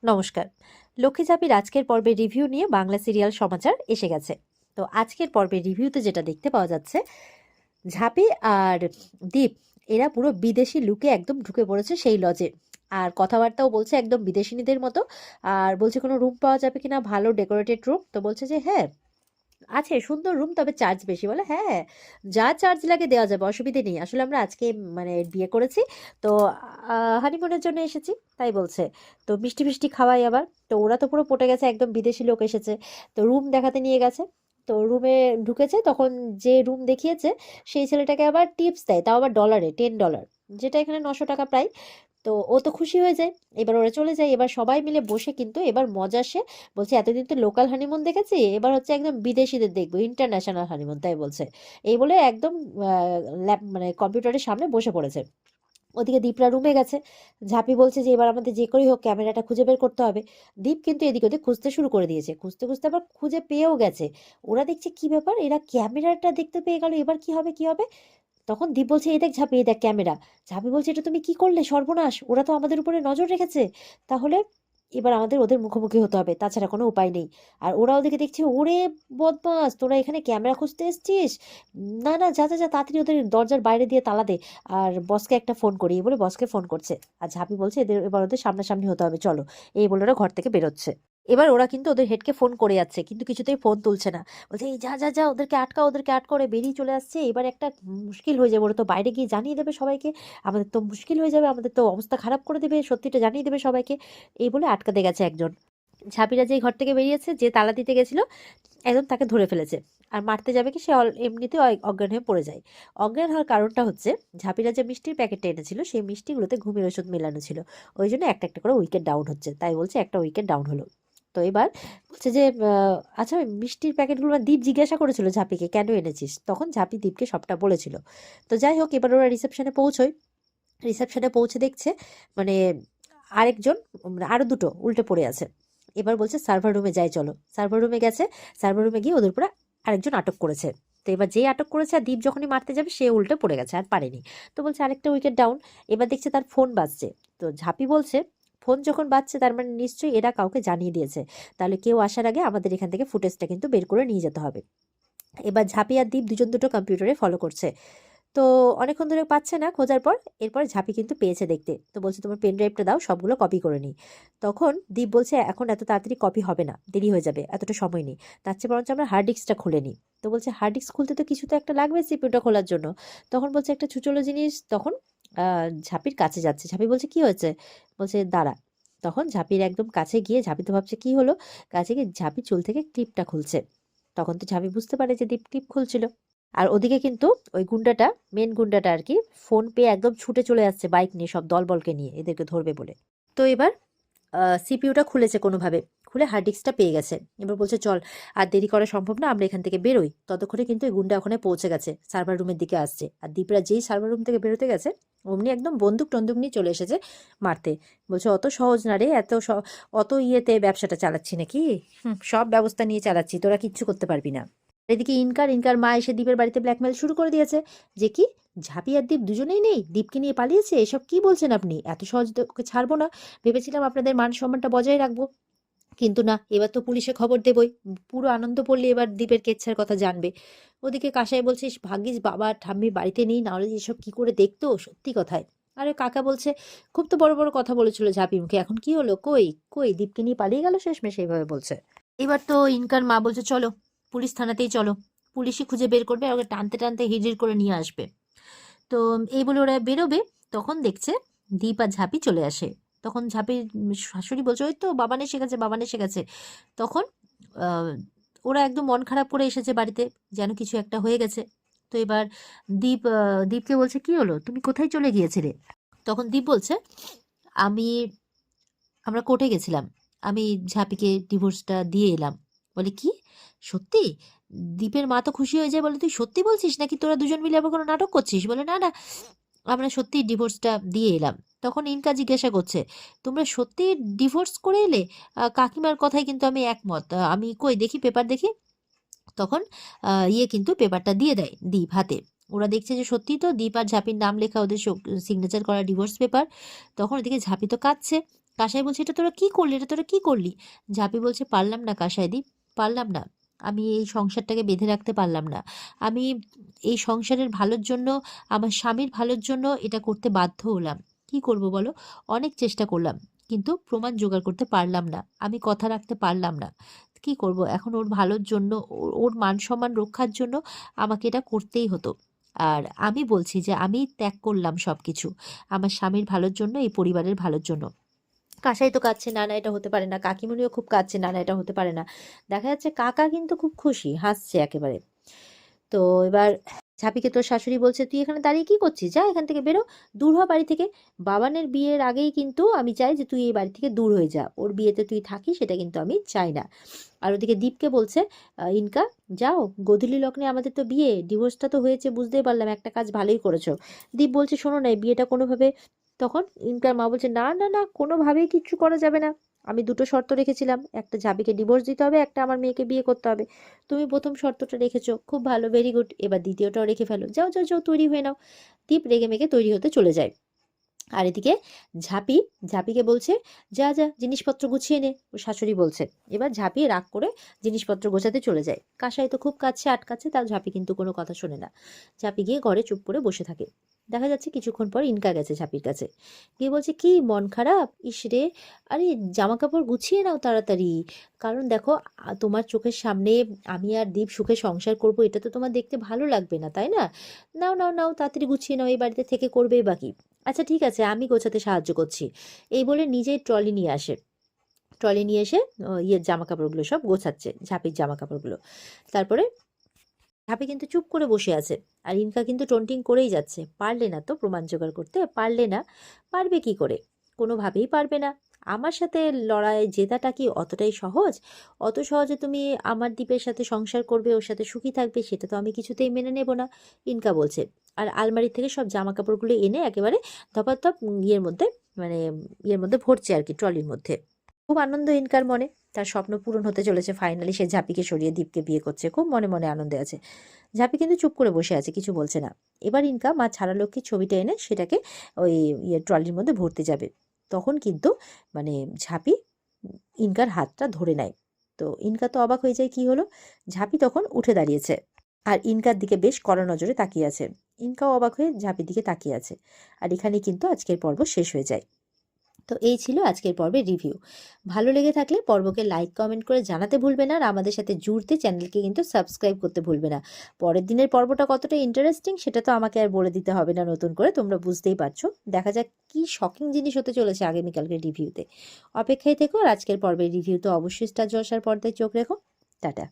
নমস্কার। লক্ষ্মী ঝাঁপির আজকের পর্বের রিভিউ নিয়ে বাংলা সিরিয়াল সমাচার এসে গেছে। তো আজকের পর্বের রিভিউতে যেটা দেখতে পাওয়া যাচ্ছে, ঝাঁপি আর দীপ এরা পুরো বিদেশি লুকে একদম ঢুকে পড়েছে সেই লজে। আর কথাবার্তাও বলছে একদম বিদেশিনীদের মতো। আর বলছে কোনো রুম পাওয়া যাবে কিনা, ভালো ডেকোরেটেড রুম। তো বলছে যে হ্যাঁ আছে, সুন্দর রুম, তবে চার্জ বেশি। বলে হ্যাঁ, যা চার্জ লাগে দেওয়া যাবে, অসুবিধে নেই। আসলে আমরা আজকে মানে বিয়ে করেছি, তো হানিমুনের জন্য এসেছি, তাই বলছে। তো মিষ্টি মিষ্টি খাওয়াই আবার। তো ওরা তো পুরো পটে গেছে, একদম বিদেশি লোক এসেছে। তো রুম দেখাতে নিয়ে গেছে। তো রুমে ঢুকেছে, তখন যে রুম দেখিয়েছে সেই ছেলেটাকে আবার টিপস দেয়, তাও আবার ডলারে, $10, যেটা এখানে 900 টাকা প্রায়। তো ও তো খুশি হয়ে যায়। এবার ওরা চলে যায়। এবার সবাই মিলে বসে কিন্তু এবার মজা সে বলছে, এতদিন তো লোকাল হানিমুন দেখেছি, এবার হচ্ছে একদম বিদেশিদের দেখবো, ইন্টারন্যাশনাল হানিমুন, তাই বলছে। এই বলে একদম মানে কম্পিউটারের সামনে বসে পড়েছে। ওদিকে দীপরা রুমে গেছে। ঝাঁপি বলছে যে এবার আমাদের যে করেই হোক ক্যামেরাটা খুঁজে বের করতে হবে। দীপ কিন্তু এদিক ওদিক খুঁজতে শুরু করে দিয়েছে, খুঁজতে খুঁজতে আবার খুঁজে পেয়েও গেছে। ওরা দেখছে কি ব্যাপার, এরা ক্যামেরাটা দেখতে পেয়ে গেল, এবার কি হবে কি হবে। তখন দীপ বলছে এই দেখ ঝাঁপি, এই দেখ ক্যামেরা। ঝাঁপি বলছে এটা তুমি কি করলে, সর্বনাশ, ওরা তো আমাদের উপরে নজর রেখেছে। তাহলে এবার আমাদের ওদের মুখোমুখি হতে হবে, তাছাড়া কোনো উপায় নেই। আর ওরা ওদিকে দেখছে, ওরে বদমাস, তোরা এখানে ক্যামেরা খুঁজতে এসছিস? না না, যা যা যা, তাড়াতাড়ি ওদের দরজার বাইরে দিয়ে তালা দে। আর বসকে একটা ফোন করি, এই বলে বসকে ফোন করছে। আর ঝাঁপি বলছে এদের এবার ওদের সামনাসামনি হতে হবে, চলো। এই বলে ওরা ঘর থেকে বেরোচ্ছে। এবার ওরা কিন্তু ওদের হেডকে ফোন করে যাচ্ছে, কিন্তু কিছুতেই ফোন তুলছে না। বলছে এই যা যা যা, ওদেরকে আটকা, ওদেরকে আটকা, বেরিয়ে চলে আসছে। এবার একটা মুশকিল হয়ে যাবে, ওরা তো বাইরে গিয়ে জানিয়ে দেবে সবাইকে, আমাদের তো মুশকিল হয়ে যাবে, আমাদের তো অবস্থা খারাপ করে দেবে, সত্যিটা জানিয়ে দেবে সবাইকে। এই বলে আটকাতে গেছে একজন। ঝাঁপিরা যেই ঘর থেকে বেরিয়েছে, যে তালা দিতে গেছিল, একদম তাকে ধরে ফেলেছে। আর মারতে যাবে কি, সে এমনিতে অজ্ঞান হয়ে পড়ে যায়। অজ্ঞান হওয়ার কারণটা হচ্ছে, ঝাঁপিরা যে মিষ্টির প্যাকেটটা এনেছিল সেই মিষ্টিগুলোতে ঘুমের ওষুধ মেলানো ছিল। ওই জন্য একটা একটা করে উইকেট ডাউন হচ্ছে, তাই বলছে একটা উইকেট ডাউন হলো। তো এবার বলছে যে আচ্ছা, ওই মিষ্টির প্যাকেটগুলো দীপ জিজ্ঞাসা করেছিল ঝাঁপিকে কেন এনেছিস, তখন ঝাঁপি দীপকে সবটা বলেছিল। তো যাই হোক, এবার ওরা রিসেপশনে পৌঁছয়। রিসেপশনে পৌঁছে দেখছে মানে আরেকজন, আরো দুটো উল্টে পড়ে আছে। এবার বলছে সার্ভার রুমে যাই, চলো। সার্ভার রুমে গেছে। সার্ভার রুমে গিয়ে ওদের উপরে আরেকজন আটক করেছে। তো এবার যেই আটক করেছে, আর দীপ যখনই মারতে যাবে সে উল্টে পড়ে গেছে, আর পারেনি। তো বলছে আরেকটা উইকেট ডাউন। এবার দেখছে তার ফোন বাজছে। তো ঝাঁপি বলছে ফোন যখন বাজছে তার মানে নিশ্চয়ই এরা কাউকে জানিয়ে দিয়েছে, তাহলে কেউ আসার আগে আমাদের এখান থেকে ফুটেজটা কিন্তু বের করে নিয়ে যেতে হবে। এবার ঝাঁপি আর দীপ দুজন দুটো কম্পিউটারে ফলো করছে। তো অনেকক্ষণ ধরে পাচ্ছে না, খোঁজার পর এরপর ঝাঁপি কিন্তু পেয়েছে দেখতে। তো বলছে তোমার পেন ড্রাইভটা দাও, সবগুলো কপি করে নিই। তখন দীপ বলছে এখন এত তাড়াতাড়ি কপি হবে না, দেরি হয়ে যাবে, এতটা সময় নেই। তার চেয়ে বরঞ্চ আমরা হার্ড ডিস্কটা খুলে নিই। তো বলছে হার্ড ডিস্ক খুলতে তো কিছু তো একটা লাগবে সিপিইউটা খোলার জন্য। তখন বলছে একটা ছুচলো জিনিস। তখন ঝাঁপির কাছে যাচ্ছে। ঝাঁপি বলছে কি হয়েছে? বলছে দাঁড়া। তখন ঝাঁপির একদম কাছে গিয়ে, ঝাঁপি তো ভাবছে কি হলো, কাছে গিয়ে ঝাঁপি চুল থেকে ক্লিপটা খুলছে। তখন তো ঝাঁপি বুঝতে পারে যে দীপ ক্লিপ খুলছিল। আর ওদিকে কিন্তু ওই গুন্ডাটা, মেন গুন্ডাটা আর কি, ফোন পেয়ে একদম ছুটে চলে আসছে বাইক নিয়ে, সব দলবলকে নিয়ে এদেরকে ধরবে বলে। তো এবার সিপিইউটা খুলেছে কোনোভাবে, খুলে হার্ড ডিস্কটা পেয়ে গেছে। এবার বলছে চল, আর দেরি করা সম্ভব না, আমরা এখান থেকে বেরোই। ততক্ষণে কিন্তু ওই গুন্ডা ওখানে পৌঁছে গেছে, সার্ভার রুমের দিকে আসছে। আর দীপরা যেই সার্ভার রুম থেকে বেরোতে গেছে, অমনি একদম বন্দুক টন্দুক নিয়ে চলে এসেছে মারতে। বলছে অত সহজ না রে, অত ইয়েতে ব্যবসাটা চালাচ্ছি নাকি, সব ব্যবস্থা নিয়ে চালাচ্ছি, তোরা কিচ্ছু করতে পারবি না। এদিকে ইনকার ইনকার মা এসে দীপের বাড়িতে ব্ল্যাকমেল শুরু করে দিয়েছে, যে কি ঝাঁপি আর দীপ দুজনেই নেই, দীপকে নিয়ে পালিয়েছে, এসব কি বলছেন আপনি, এত সহজ ওকে ছাড়বো না, ভেবেছিলাম আপনাদের মান সম্মানটা বজায় রাখবো, কিন্তু না, এবার তো পুলিশে খবর দেবই। পুরো আনন্দ পড়লে এবার দীপের কেচ্ছার কথা জানবে। ওদিকে কাসাই বলছে ভাগ্যিস বাবা ঠাম্মি বাড়িতে নেই, নাহলে এসব কি করে দেখতো, সত্যি কথায়। আরে কাকা বলছে খুব তো বড় বড় কথা বলেছিল ঝাঁপি মুখে, এখন কি হলো, কই কই দীপকে নিয়ে পালিয়ে গেল শেষমেশ, এইভাবে বলছে। এবার তো ইনকার মা বলছে চলো, পুলিশ থানাতেই চলো, পুলিশই খুঁজে বের করবে, আর ওকে টানতে টানতে হিজির করে নিয়ে আসবে। তো এই বলে ওরা বেরোবে। তখন দেখছে দীপ আর ঝাঁপি চলে আসে। তখন ঝাঁপির শাশুড়ি বলছে ওই তো বাবান এসে গেছে, বাবান এসে গেছে। তখন আহ, ওরা একদম মন খারাপ করে এসেছে বাড়িতে, যেন কিছু একটা হয়ে গেছে। তো এবার দীপকে বলছে কি হলো, তুমি কোথায় চলে গিয়েছিলে? তখন দীপ বলছে আমি আমরা কোর্টে গেছিলাম, আমি ঝাঁপিকে ডিভোর্সটা দিয়ে এলাম। বলে কি, সত্যি? দীপের মা তো খুশি হয়ে যায়, বলে তুই সত্যি বলছিস নাকি তোরা দুজন মিলে আবার কোনো নাটক করছিস? বলে না না, আমরা সত্যি ডিভোর্সটা দিয়ে এলাম। তখন ইনকা জিজ্ঞাসা করছে তোমরা সত্যি ডিভোর্স করে এলে? কাকিমার কথাই কিন্তু আমি একমত, আমি কই দেখি পেপার দেখি। তখন ইয়ে কিন্তু পেপারটা দিয়ে দেয় দীপ হাতে। ওরা দেখছে যে সত্যি তো দীপ আর ঝাঁপির নাম লেখা, ওদের সিগনেচার করা ডিভোর্স পেপার। তখন ওদিকে ঝাঁপি তো কাঁদছে। কাসাই বলছে, এটা তোরা কি করলি, এটা তোরা কি করলি? ঝাঁপি বলছে, পারলাম না কাসাইদি, পারলাম না। আমি এই সংসারটাকে বেঁধে রাখতে পারলাম না। আমি এই সংসারের ভালোর জন্য, আমার স্বামীর ভালোর জন্য এটা করতে বাধ্য হলাম। কি করব বলো? অনেক চেষ্টা করলাম, কিন্তু প্রমাণ জোগাড় করতে পারলাম না। আমি কথা রাখতে পারলাম না। কি করব এখন? ওর ভালোর জন্য, ওর মান সম্মান রক্ষার জন্য আমাকে এটা করতেই হতো। আর আমি বলছি যে আমি ত্যাগ করলাম সব কিছু আমার স্বামীর ভালোর জন্য, এই পরিবারের ভালোর জন্য। কাসাই তো কাঁদছে, না না এটা হতে পারে না। কাকিমুনিও খুব কাঁদছে, না না এটা হতে পারে না। দেখা যাচ্ছে কাকা কিন্তু খুব খুশি, হাসছে একেবারে। তো এবার ঝাঁপিকে তোর শাশুড়ি বলছে, তুই এখানে দাঁড়িয়ে কি করছিস? যা এখান থেকে বেরো, দূর হ বাড়ি থেকে। বাবানের বিয়ের আগেই কিন্তু আমি চাই যে তুই এই বাড়ি থেকে দূর হয়ে যা। ওর বিয়েতে তুই থাকিস, সেটা কিন্তু আমি চাই না। আর ওদিকে দীপকে বলছে, ইনকা যাও, গোধূলি লগ্নে আমাদের তো বিয়ে, ডিভোর্সটা তো হয়েছে বুঝতেই পারলাম, একটা কাজ ভালোই করেছো। দীপ বলছে, শোনো না, এই বিয়েটা কোনোভাবে। তখন ইনকার মা বলছে, না না না, কোনোভাবেই কিচ্ছু করা যাবে না। আমি দুটো শর্ত রেখেছিলাম, একটা ঝাঁপিকে ডিভোর্স দিতে হবে, একটা আমার মেয়েকে বিয়ে করতে হবে। তুমি প্রথম শর্তটা রেখেছো, খুব ভালো, ভেরি গুড। এবার দ্বিতীয়টাও রেখে ফেলো, যাও যাও যাও, তৈরি হয়ে নাও। দীপ রেগে মেগে তৈরি হতে চলে যায়। আর এদিকে ঝাঁপি ঝাঁপিকে বলছে, যা যা জিনিসপত্র গুছিয়ে নে, ও শাশুড়ি বলছে। এবার ঝাঁপি রাগ করে জিনিসপত্র গোছাতে চলে যায়। কাসাই তো খুব কাছে আটকাচ্ছে, তার ঝাঁপি কিন্তু কোনো কথা শোনে না। ঝাঁপি গিয়ে ঘরে চুপ করে বসে থাকে। দেখা যাচ্ছে কিছুক্ষণ পর ইনকা গেছে ঝাঁপির কাছে, গিয়ে বলছে, কি মন খারাপ? ইস রে, আরে জামা কাপড় গুছিয়ে নাও তাড়াতাড়ি। কারণ দেখো, তোমার চোখের সামনে আমি আর দীপ সুখে সংসার করব, এটা তো তোমার দেখতে ভালো লাগবে না, তাই না? নাও নাও নাও, তাড়াতাড়ি গুছিয়ে নাও, এই বাড়িতে থেকে করবেই বাকি। আচ্ছা ঠিক আছে, আমি গোছাতে সাহায্য করছি। এই বলে নিজেই ট্রলি নিয়ে আসে। ট্রলি নিয়ে এসে ইয়ের জামা কাপড়গুলো সব গোছাচ্ছে, ঝাঁপির জামা কাপড়গুলো। তারপরে ঝাঁপি কিন্তু চুপ করে বসে আছে। আর ইনকা কিন্তু টন্টিং করেই যাচ্ছে, পারলে না তো প্রমাণ জোগাড় করতে, পারলে না। পারবে কি করে? কোনোভাবেই পারবে না। আমার সাথে লড়াই জেতাটা কি অতটাই সহজ? অত সহজে তুমি আমার দ্বীপের সাথে সংসার করবে, ওর সাথে সুখী থাকবে, সেটা তো আমি কিছুতেই মেনে নেব না। ইনকা বলছে। আর আলমারি থেকে সব জামা কাপড়গুলো এনে একেবারে ধপাধপ ইয়ের মধ্যে, মানে ইয়ের মধ্যে ভরছে আর কি, ট্রলির মধ্যে। খুব আনন্দ ইনকার মনে, তার স্বপ্ন পূরণ হতে চলেছে, ফাইনালি সে ঝাঁপিকে সরিয়ে দীপকে বিয়ে করছে, খুব মনে মনে আনন্দে আছে। ঝাঁপি কিন্তু চুপ করে বসে আছে, কিছু বলছে না। এবার ইনকা মা ছাড়া লক্ষ্মীর ছবিটা এনে সেটাকে ওই ট্রলির মধ্যে ভরতে যাবে। তখন কিন্তু মানে ঝাঁপি ইনকার হাতটা ধরে নেয়। তো ইনকা তো অবাক হয়ে যায়, কি হলো? ঝাঁপি তখন উঠে দাঁড়িয়েছে আর ইনকার দিকে বেশ কড়া নজরে তাকিয়ে আছে। ইনকাও অবাক হয়ে ঝাঁপির দিকে তাকিয়ে আছে। আর এখানে কিন্তু আজকের পর্ব শেষ হয়ে যায়। তো এই ছিল আজকের পর্বের রিভিউ। ভালো লেগে থাকলে পর্বকে লাইক কমেন্ট করে জানাতে ভুলবে না, আর আমাদের সাথে জুড়তে চ্যানেলকে কিন্তু সাবস্ক্রাইব করতে ভুলবে না। পরের দিনের পর্বটা কতটা ইন্টারেস্টিং সেটা তো আমাকে আর বলে দিতে হবে না নতুন করে, তোমরা বুঝতেই পারছো। দেখা যাক কি শকিং জিনিস হতে চলেছে আগামীকালকের রিভিউতে। অপেক্ষায় থেকো, আর আজকের পর্বের রিভিউ তো অবশ্যই স্টার জলসার পর্দায় চোখ রেখো। টাটা।